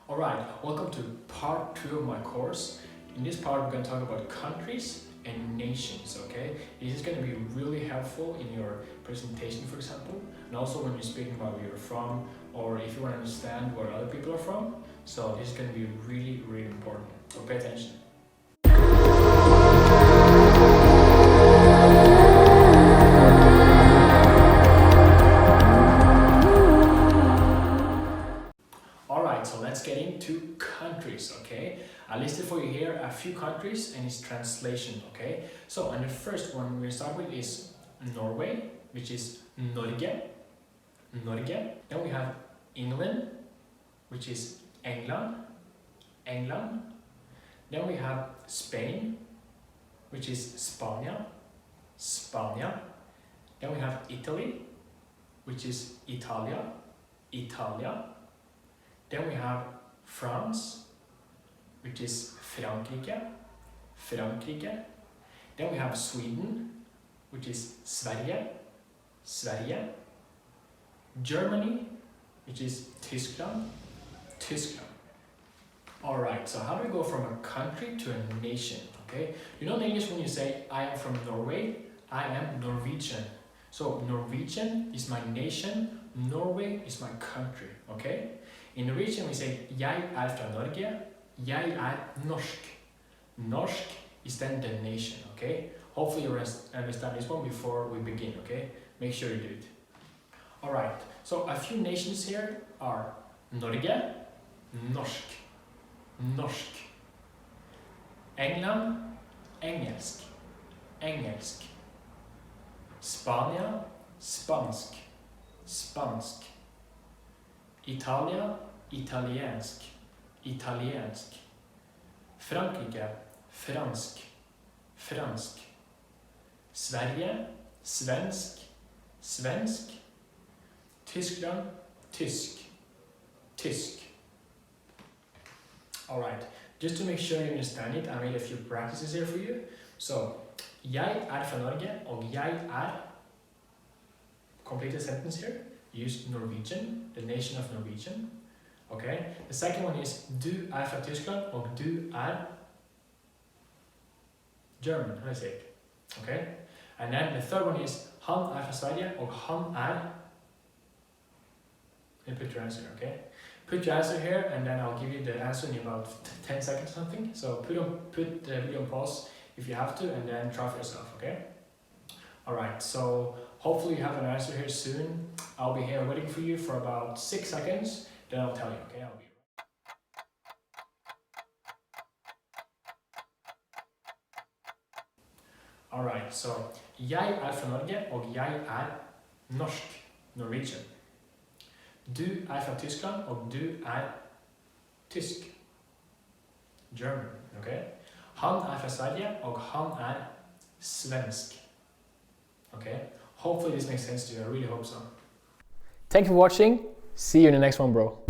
Alright, welcome to part 2 of my course. In this part we're going to talk about countries and nations, okay? This is going to be really helpful in your presentation, for example, and also when you're speaking about where you're from, or if you want to understand where other people are from. So this is going to be really, really important, so pay attention. So let's get into countries, okay? I listed for you here a few countries and its translation, okay? So, and the first one we're going to start with is Norway, which is Norge. Then we have England, which is England. Then we have Spain, which is Spania. Then we have Italy, which is Italia. Then we have France, which is Frankrike. Then we have Sweden, which is Sverige. Germany, which is Tyskland. Alright, so how do we go from a country to a nation, okay? You know in English when you say, I am from Norway, I am Norwegian. So Norwegian is my nation, Norway is my country, okay? In Norwegian we say, jeg fra Norge, jeg norsk. Norsk is then the nation, okay? Hopefully you understand this one before we begin, okay? Make sure you do it. Alright, so a few nations here are Norge, norsk. England, engelsk. Spania, spansk. Italia, italiensk. Frankrike, fransk. Sverige, svensk. Tyskland, tysk. Alright, just to make sure you understand it, I made a few practices here for you. So, jeg fra Norge, og jeg complete the sentence here. Use Norwegian, the nation of Norwegian. Okay. The second one is du fra Tyskland, og du German. How do I say it? Okay. And then the third one is han fra Sverige, og han and put your answer, okay? Put your answer here, and then I'll give you the answer in about 10 seconds or something. So put the video on pause if you have to, and then try for yourself, okay? Alright, so hopefully you have an answer here soon. I'll be here waiting for you for about 6 seconds, then I'll tell you, okay? I'll be Alright, so jeg fra Norge, og jeg norsk, Norwegian. Du fra Tyskland, og du tysk, German, okay? Han fra Sverige, og han svensk. Okay, hopefully this makes sense to you. I really hope so. Thank you for watching. See you in the next one, bro.